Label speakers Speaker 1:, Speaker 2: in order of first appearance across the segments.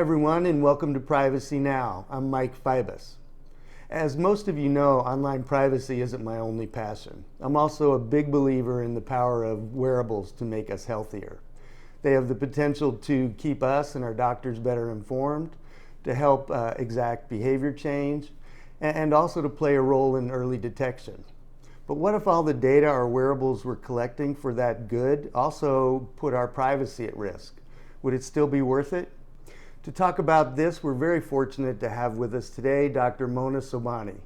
Speaker 1: everyone, and welcome to Privacy Now. I'm Mike Fibus. As most of you know, online privacy isn't my only passion. I'm also a big believer in the power of wearables to make us healthier. They have the potential to keep us and our doctors better informed, to help exact behavior change, and also to play a role in early detection. But what if all the data our wearables were collecting for that good also put our privacy at risk? Would it still be worth it? To talk about this, we're very fortunate to have with us today Dr. Mona Sobhani.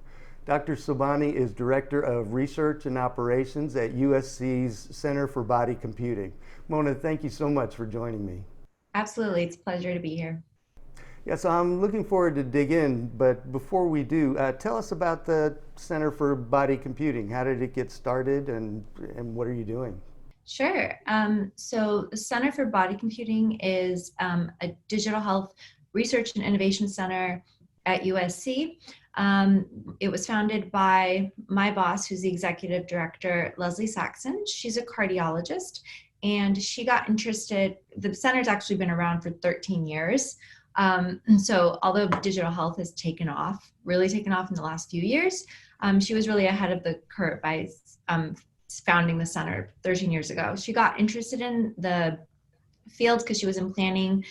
Speaker 1: Dr. Sobhani is Director of Research and Operations at USC's Center for Body Computing. Mona, thank you so much for joining me.
Speaker 2: Absolutely, it's a pleasure to be here.
Speaker 1: Yes, I'm looking forward to dig in, but before we do, tell us about the Center for Body Computing. How did it get started, and what are you doing?
Speaker 2: Sure. So the Center for Body Computing is a digital health research and innovation center at USC. It was founded by my boss, who's the executive director, Leslie Saxon. She's a cardiologist, and she got interested. The center's actually been around for 13 years. So although digital health has really taken off in the last few years, she was really ahead of the curve by founding the center 13 years ago. She got interested in the field because she was implanting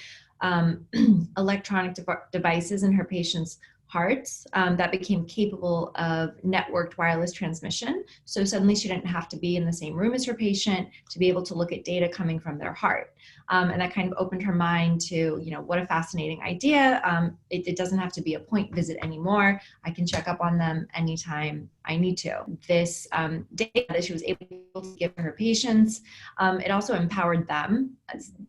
Speaker 2: electronic devices in her patients' hearts that became capable of networked wireless transmission. So suddenly she didn't have to be in the same room as her patient to be able to look at data coming from their heart. And that kind of opened her mind to, what a fascinating idea. It doesn't have to be a point visit anymore. I can check up on them anytime I need to. This data that she was able to give to her patients, it also empowered them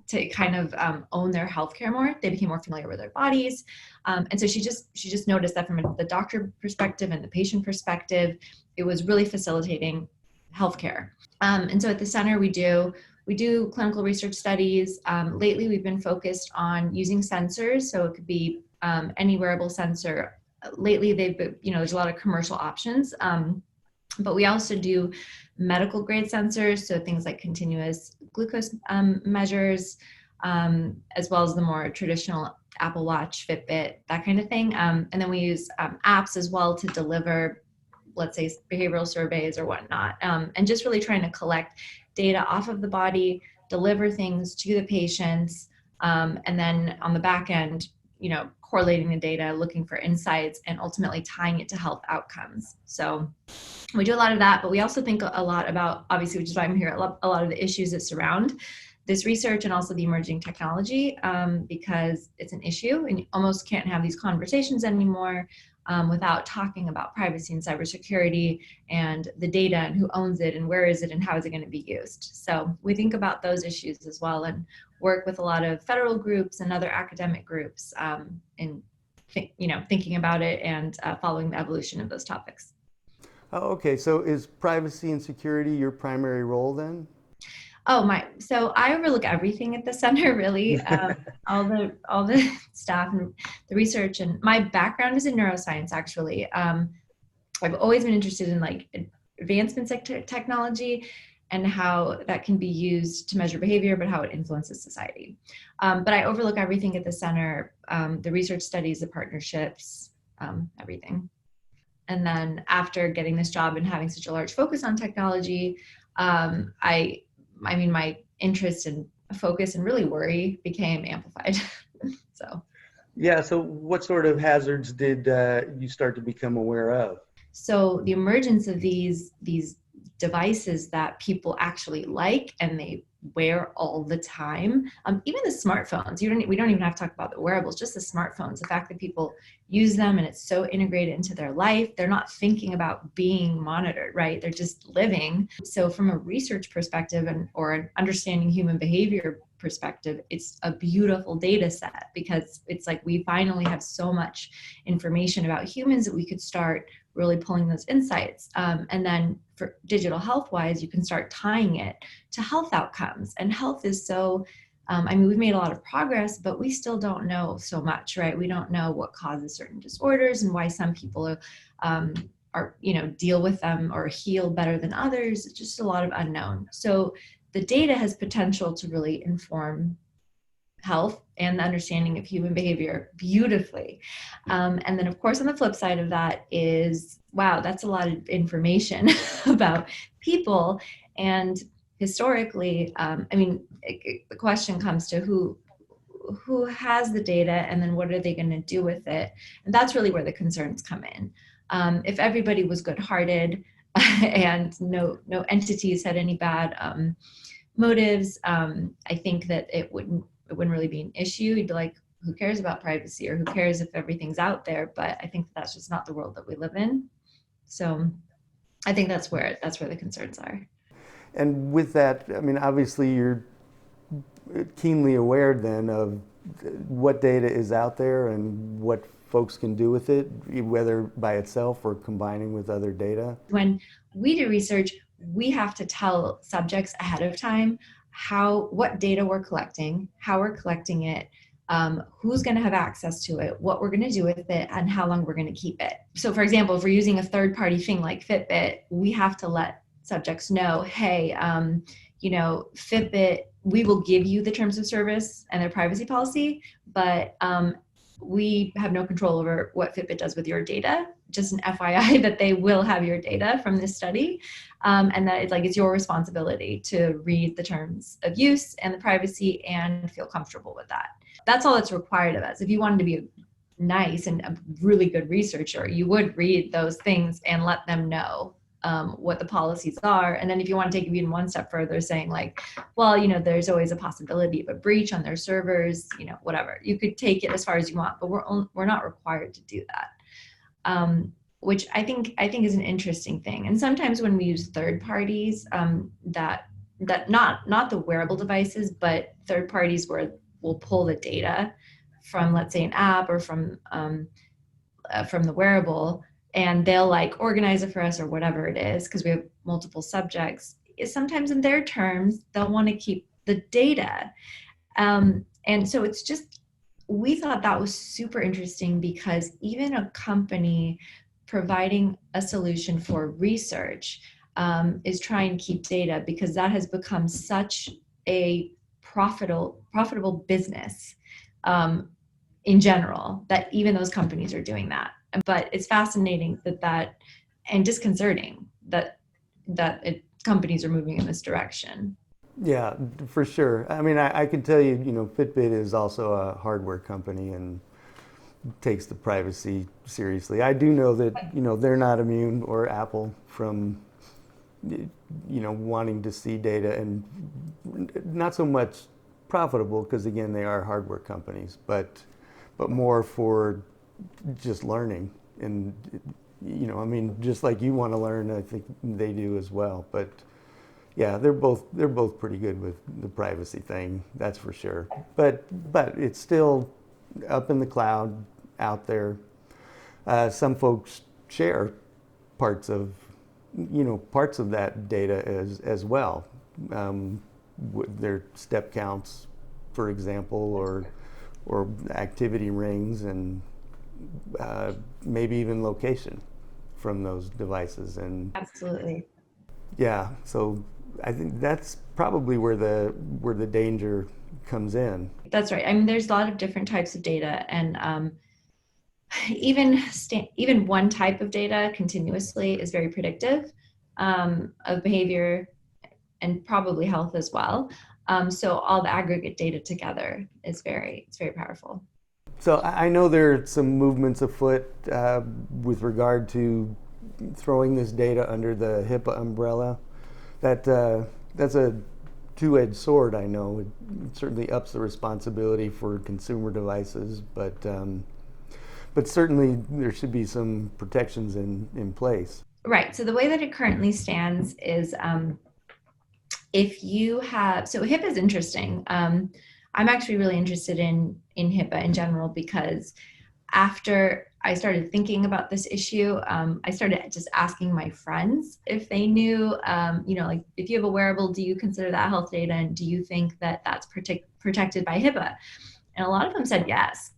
Speaker 2: to kind of own their healthcare more. They became more familiar with their bodies. And so she just noticed that from the doctor perspective and the patient perspective, it was really facilitating healthcare. And so at the center, we do clinical research studies. Lately, we've been focused on using sensors. So it could be any wearable sensor. Lately, there's a lot of commercial options, but we also do medical grade sensors. So things like continuous glucose measures, as well as the more traditional Apple Watch, Fitbit, that kind of thing. And then we use apps as well to deliver, let's say, behavioral surveys or whatnot, and just really trying to collect data off of the body, deliver things to the patients, and then on the back end, correlating the data, looking for insights, and ultimately tying it to health outcomes. So we do a lot of that, but we also think a lot about, obviously, which is why I'm here, a lot of the issues that surround this research and also the emerging technology, because it's an issue and you almost can't have these conversations anymore without talking about privacy and cybersecurity and the data and who owns it and where is it and how is it going to be used. So we think about those issues as well and work with a lot of federal groups and other academic groups in thinking about it and following the evolution of those topics.
Speaker 1: Oh, okay, so is privacy and security your primary role then?
Speaker 2: So I overlook everything at the center, really. All the staff and the research, and my background is in neuroscience, actually. I've always been interested in advancements like technology and how that can be used to measure behavior, but how it influences society. But I overlook everything at the center, the research studies, the partnerships, everything. And then after getting this job and having such a large focus on technology, my interest and focus and really worry became amplified. So.
Speaker 1: Yeah, so what sort of hazards did you start to become aware of?
Speaker 2: So the emergence of these devices that people actually like and they wear all the time, even the smartphones, we don't even have to talk about the wearables, just the smartphones, the fact that people use them and it's so integrated into their life, they're not thinking about being monitored, right? They're just living. So from a research perspective or an understanding human behavior perspective, it's a beautiful data set because it's like we finally have so much information about humans that we could start really pulling those insights. And then for digital health wise, you can start tying it to health outcomes. And health is so, we've made a lot of progress, but we still don't know so much, right? We don't know what causes certain disorders and why some people deal with them or heal better than others. It's just a lot of unknown. So the data has potential to really inform health and the understanding of human behavior beautifully. And then, of course, on the flip side of that is, wow, that's a lot of information about people. And historically, the question comes to who has the data, and then what are they going to do with it? And that's really where the concerns come in. If everybody was good-hearted and no entities had any bad motives, I think that it wouldn't really be an issue. You'd be like, who cares about privacy, or who cares if everything's out there? But I think that's just not the world that we live in. So I think that's where the concerns are.
Speaker 1: And with that, I mean, obviously you're keenly aware then of what data is out there and what folks can do with it, whether by itself or combining with other data.
Speaker 2: When we do research, we have to tell subjects ahead of time what data we're collecting, how we're collecting it, who's going to have access to it, what we're going to do with it, and how long we're going to keep it. So, for example, if we're using a third-party thing like Fitbit, we have to let subjects know, hey, Fitbit, we will give you the terms of service and their privacy policy, but we have no control over what Fitbit does with your data. Just an FYI that they will have your data from this study, and that it's your responsibility to read the terms of use and the privacy and feel comfortable with that. That's all that's required of us. If you wanted to be a nice and a really good researcher, you would read those things and let them know what the policies are. And then if you want to take it even one step further, saying there's always a possibility of a breach on their servers, whatever. You could take it as far as you want, but we're not required to do that. Which I think is an interesting thing. And sometimes when we use third parties, that not the wearable devices, but third parties where we'll pull the data from, let's say, an app or from the wearable, and they'll organize it for us or whatever it is, because we have multiple subjects. Sometimes in their terms, they'll want to keep the data. And so it's just, we thought that was super interesting, because even a company providing a solution for research is trying to keep data, because that has become such a profitable business in general, that even those companies are doing that. But it's fascinating and disconcerting that companies are moving in this direction.
Speaker 1: Yeah, for sure. I mean, I can tell you, Fitbit is also a hardware company and takes the privacy seriously. I do know that, they're not immune, or Apple, from, wanting to see data, and not so much profitable, because again, they are hardware companies, but more for just learning. And, just like you want to learn, I think they do as well. But yeah, they're both pretty good with the privacy thing, that's for sure. But it's still up in the cloud, out there. Some folks share parts of that data as well. Their step counts, for example, or activity rings, and maybe even location from those devices. And
Speaker 2: Absolutely.
Speaker 1: yeah, so I think that's probably where the danger comes in.
Speaker 2: That's right. I mean, there's a lot of different types of data, and even one type of data continuously is very predictive of behavior and probably health as well. So all the aggregate data together is it's very powerful.
Speaker 1: So I know there are some movements afoot with regard to throwing this data under the HIPAA umbrella. That's a two-edged sword, I know. It certainly ups the responsibility for consumer devices, but certainly there should be some protections in place.
Speaker 2: Right. So the way that it currently stands is if you have, so HIPAA is interesting. I'm actually really interested in HIPAA in general, because after I started thinking about this issue, I started just asking my friends if they knew, if you have a wearable, do you consider that health data? And do you think that that's protected by HIPAA? And a lot of them said yes,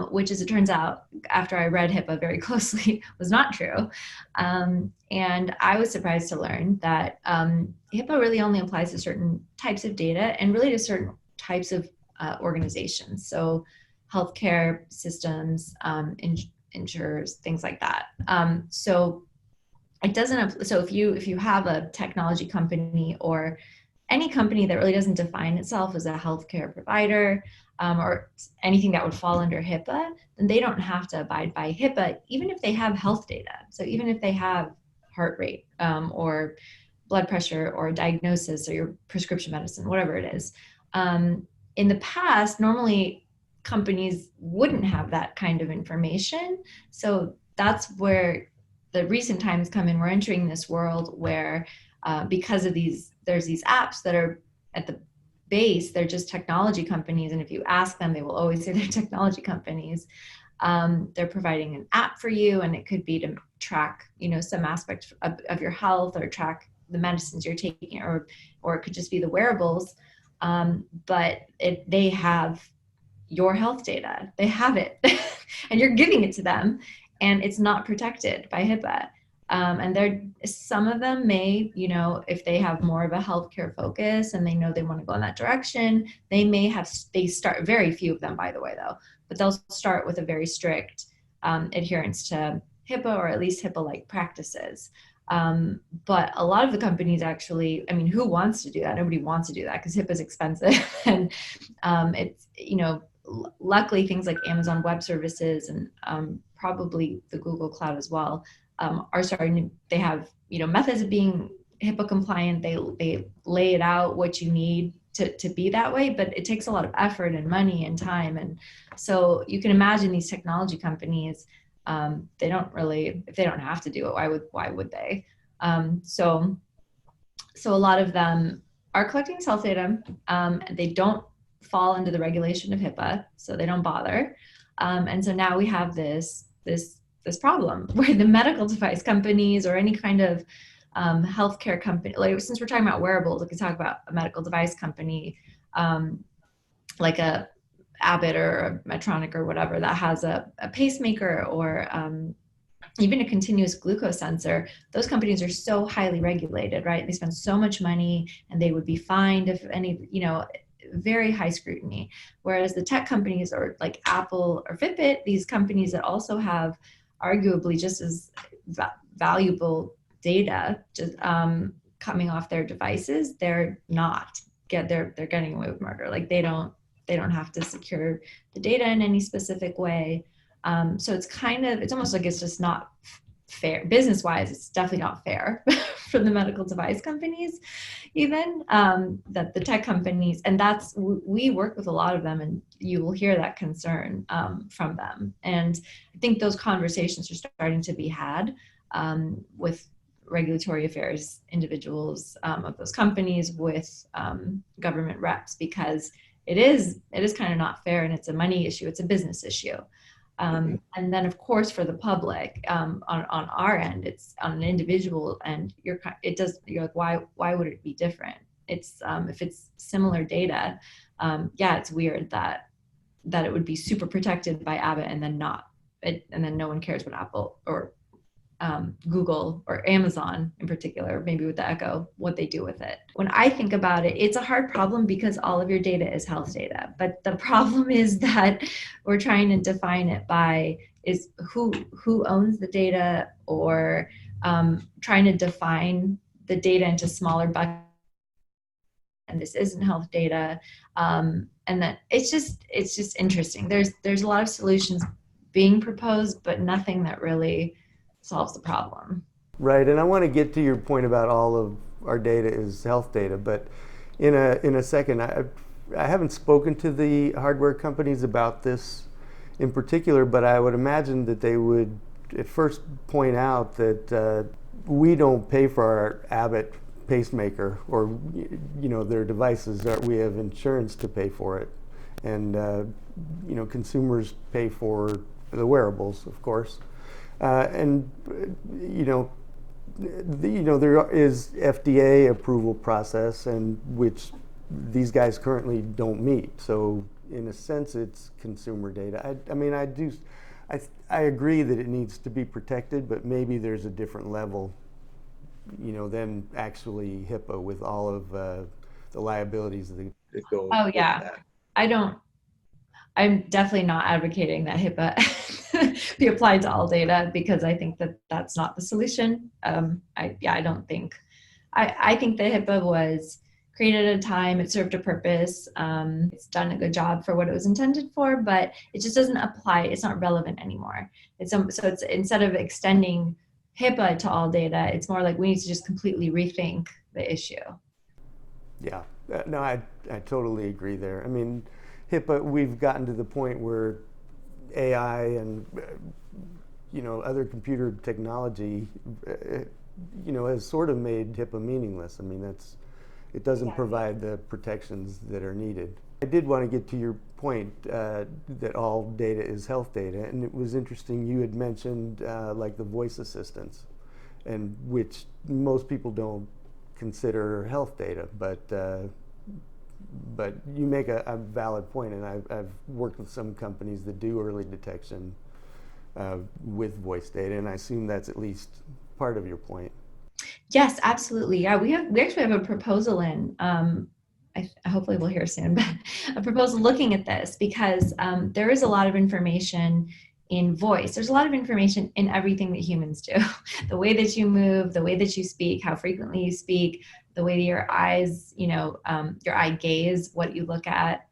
Speaker 2: which, as it turns out, after I read HIPAA very closely, was not true. And I was surprised to learn that HIPAA really only applies to certain types of data, and really to certain types of organizations. So healthcare systems, insurers, things like that. So it doesn't, so if you have a technology company or any company that really doesn't define itself as a healthcare provider, or anything that would fall under HIPAA, then they don't have to abide by HIPAA, even if they have health data. So even if they have heart rate, or blood pressure or diagnosis or your prescription medicine, whatever it is. In the past, normally companies wouldn't have that kind of information. So that's where the recent times come in. We're entering this world where, because of there's these apps that are at the base, they're just technology companies. And if you ask them, they will always say they're technology companies. They're providing an app for you, and it could be to track, some aspect of your health, or track the medicines you're taking, or it could just be the wearables. But they have your health data. They have it, and you're giving it to them, and it's not protected by HIPAA. And some of them may, if they have more of a healthcare focus and they know they want to go in that direction, they start, very few of them, by the way, though, but they'll start with a very strict adherence to HIPAA, or at least HIPAA-like practices. But a lot of the companies actually, who wants to do that? Nobody wants to do that because HIPAA is expensive. And it's, luckily things like Amazon Web Services and probably the Google Cloud as well, are starting. They have, methods of being HIPAA compliant. They lay it out what you need to be that way, but it takes a lot of effort and money and time. And so you can imagine these technology companies, they don't really, if they don't have to do it, why would they? So a lot of them are collecting health data. They don't fall under the regulation of HIPAA, so they don't bother. And so now we have this problem where the medical device companies, or any kind of healthcare company, like, since we're talking about wearables, we can talk about a medical device company, like a Abbott or a Medtronic or whatever, that has a pacemaker, or even a continuous glucose sensor. Those companies are so highly regulated, right? They spend so much money, and they would be fined if any, very high scrutiny. Whereas the tech companies, or like Apple or Fitbit, these companies that also have arguably just as valuable data just coming off their devices, they're getting away with murder. Like they don't have to secure the data in any specific way. So it's almost like it's just not fair. Business wise, it's definitely not fair for the medical device companies, even that the tech companies, and we work with a lot of them, and you will hear that concern from them. And I think those conversations are starting to be had with regulatory affairs individuals of those companies, with government reps, because it is kind of not fair, and it's a money issue, it's a business issue. And then, of course, for the public, on our end, it's on an individual end. You're like, why would it be different? It's if it's similar data, it's weird that it would be super protected by Abbott, and then not, and then no one cares what Apple or Google or Amazon in particular, maybe with the Echo, what they do with it. When I think about it, it's a hard problem because all of your data is health data. But the problem is that we're trying to define it by is who owns the data, or trying to define the data into smaller buckets. And this isn't health data. And that it's just interesting. There's a lot of solutions being proposed, but nothing that really solves the problem.
Speaker 1: Right, and I want to get to your point about all of our data is health data, but in a second, I haven't spoken to the hardware companies about this in particular, but I would imagine that they would at first point out that we don't pay for our Abbott pacemaker or their devices. We have insurance to pay for it, and consumers pay for the wearables, of course. And there is FDA approval process, and which these guys currently don't meet. So in a sense, it's consumer data. I agree that it needs to be protected, but maybe there's a different level, than actually HIPAA with all of the liabilities that go.
Speaker 2: Oh yeah. I don't, I'm definitely not advocating that HIPAA be applied to all data, because I think that that's not the solution. I don't think, I think that HIPAA was created at a time, it served a purpose. It's done a good job for what it was intended for, but it just doesn't apply. It's not relevant anymore. So it's, instead of extending HIPAA to all data, it's more like we need to just completely rethink the issue.
Speaker 1: Yeah, no, I totally agree there. I mean, HIPAA, we've gotten to the point where AI and other computer technology, has sort of made HIPAA meaningless. I mean, it doesn't provide the protections that are needed. I did want to get to your point that all data is health data, and it was interesting you had mentioned like the voice assistants, and which most people don't consider health data, but you make a valid point, and I've worked with some companies that do early detection with voice data, and I assume that's at least part of your point.
Speaker 2: Yes, absolutely. Yeah, we actually have a proposal in. Hopefully we'll hear soon, but a proposal looking at this, because there is a lot of information in voice. There's a lot of information in everything that humans do. The way that you move, the way that you speak, how frequently you speak, the way that your eyes, your eye gaze, what you look at,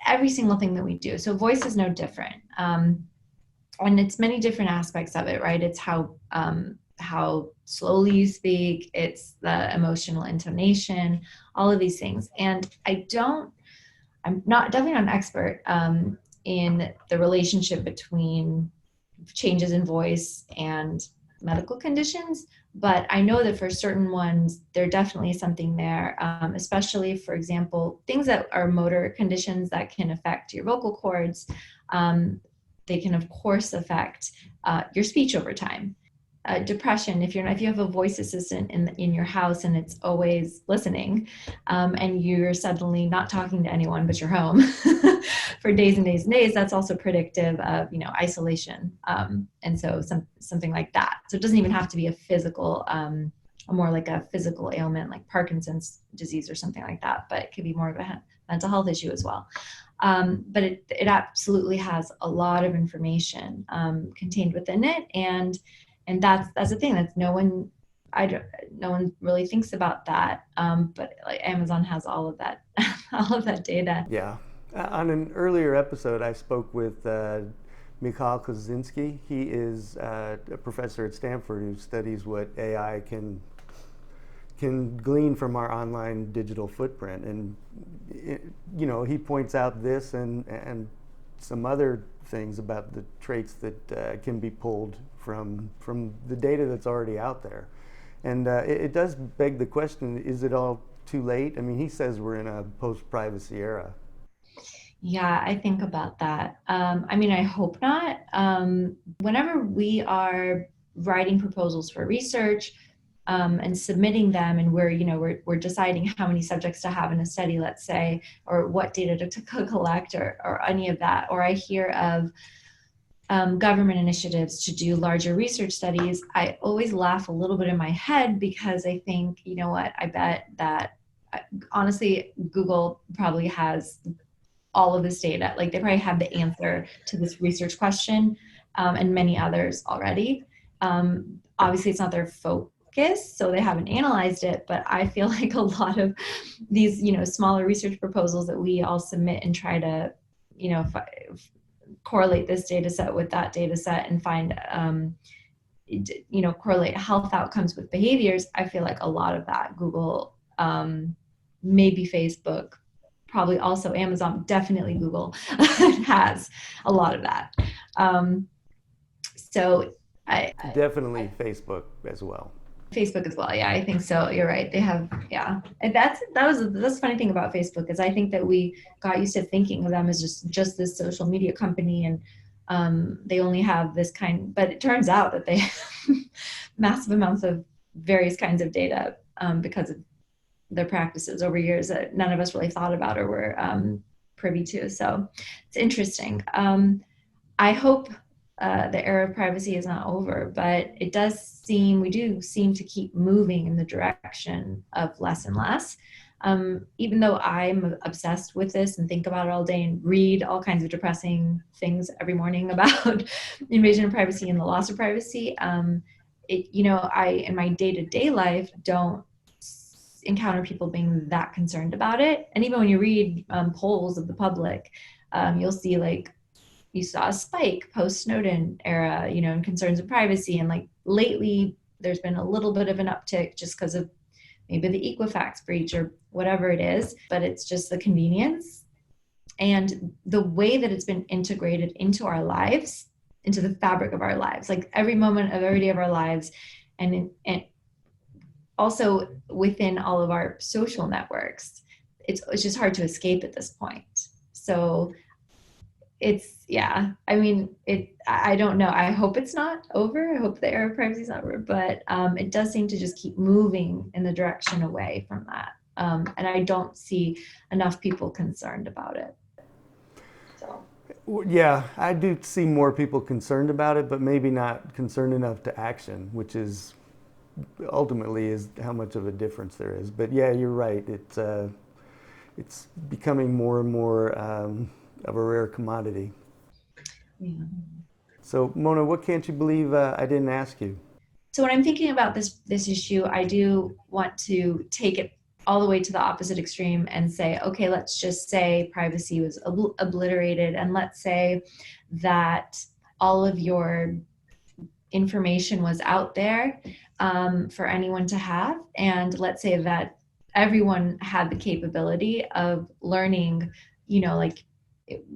Speaker 2: every single thing that we do. So voice is no different. And it's many different aspects of it, right? It's how slowly you speak, it's the emotional intonation, all of these things. And I'm definitely not an expert in the relationship between changes in voice and medical conditions, but I know that for certain ones, there definitely is something there, especially, for example, things that are motor conditions that can affect your vocal cords. They can, of course, affect your speech over time. Depression, if you have a voice assistant in your house and it's always listening, and you're suddenly not talking to anyone but you're home for days and days and days, that's also predictive of isolation, and so something like that. So it doesn't even have to be a physical, more like a physical ailment like Parkinson's disease or something like that, but it could be more of a mental health issue as well. But it absolutely has a lot of information contained within it, and that's the thing, that's no one really thinks about that. But like Amazon has all of that, all of that data.
Speaker 1: Yeah. On an earlier episode, I spoke with Mikhail Kozinski. He is a professor at Stanford who studies what AI can glean from our online digital footprint, and he points out this and some other things about the traits that can be pulled from the data that's already out there. And it does beg the question, is it all too late? I mean, he says we're in a post-privacy era.
Speaker 2: Yeah, I think about that. I mean, I hope not. Whenever we are writing proposals for research, and submitting them, and we're deciding how many subjects to have in a study, let's say, or what data to collect, or any of that, or I hear of government initiatives to do larger research studies, I always laugh a little bit in my head, because I think, I bet that honestly, Google probably has all of this data. Like, they probably have the answer to this research question, and many others already. Obviously, it's not their focus, so they haven't analyzed it, but I feel like a lot of these, smaller research proposals that we all submit and try to, correlate this data set with that data set and find, correlate health outcomes with behaviors. I feel like a lot of that Google, maybe Facebook, probably also Amazon, definitely Google has a lot of that. So
Speaker 1: Definitely Facebook as well.
Speaker 2: Facebook as well. Yeah, I think so. You're right. They have, yeah. And that's the funny thing about Facebook, is I think that we got used to thinking of them as just this social media company, and they only have this kind, but it turns out that they have massive amounts of various kinds of data, because of their practices over years that none of us really thought about or were privy to. So it's interesting. I hope the era of privacy is not over, but we do seem to keep moving in the direction of less and less. Even though I'm obsessed with this and think about it all day and read all kinds of depressing things every morning about invasion of privacy and the loss of privacy, I in my day-to-day life don't encounter people being that concerned about it. And even when you read polls of the public, you'll see like you saw a spike post Snowden era, in concerns of privacy. And like lately, there's been a little bit of an uptick just because of maybe the Equifax breach or whatever it is, but it's just the convenience and the way that it's been integrated into our lives, into the fabric of our lives, like every moment of every day of our lives, and also within all of our social networks. It's just hard to escape at this point. So I don't know. I hope it's not over. I hope the era of privacy is not over, but it does seem to just keep moving in the direction away from that. And I don't see enough people concerned about it. So.
Speaker 1: Yeah, I do see more people concerned about it, but maybe not concerned enough to action, which is ultimately is how much of a difference there is. But yeah, you're right. It's becoming more and more of a rare commodity.
Speaker 2: Yeah.
Speaker 1: So Mona, what can't you believe I didn't ask you?
Speaker 2: So when I'm thinking about this issue, I do want to take it all the way to the opposite extreme and say, okay, let's just say privacy was obliterated, and let's say that all of your information was out there for anyone to have, and let's say that everyone had the capability of learning, like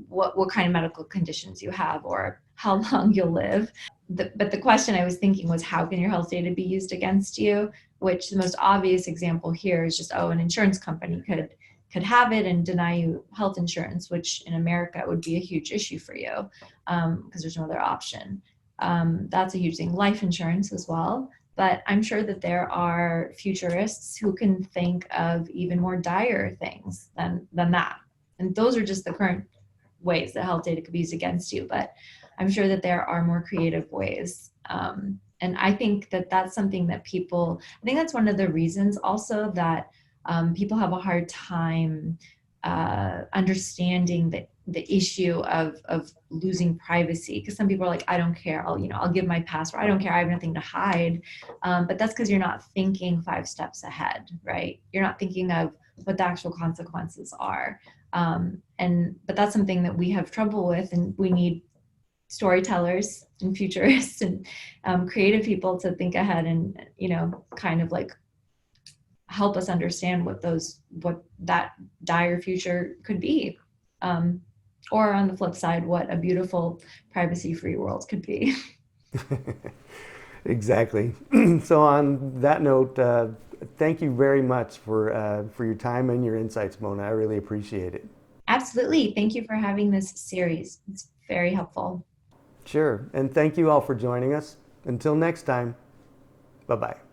Speaker 2: what kind of medical conditions you have or how long you'll live. But the question I was thinking was, how can your health data be used against you? Which the most obvious example here is just, an insurance company could have it and deny you health insurance, which in America would be a huge issue for you because there's no other option. That's a huge thing. Life insurance as well. But I'm sure that there are futurists who can think of even more dire things than that. And those are just the current ways that health data could be used against you. But I'm sure that there are more creative ways. And I think that that's something that I think that's one of the reasons also that people have a hard time understanding the issue of losing privacy, because some people are like, I don't care, I'll give my password, I don't care, I have nothing to hide. But that's because you're not thinking 5 steps ahead, right? You're not thinking of what the actual consequences are. But that's something that we have trouble with, and we need storytellers and futurists and creative people to think ahead and kind of like help us understand what that dire future could be, or on the flip side, what a beautiful privacy-free world could be.
Speaker 1: Exactly. So on that note, thank you very much for your time and your insights, Mona. I really appreciate it.
Speaker 2: Absolutely. Thank you for having this series. It's very helpful.
Speaker 1: Sure. And thank you all for joining us. Until next time, bye-bye.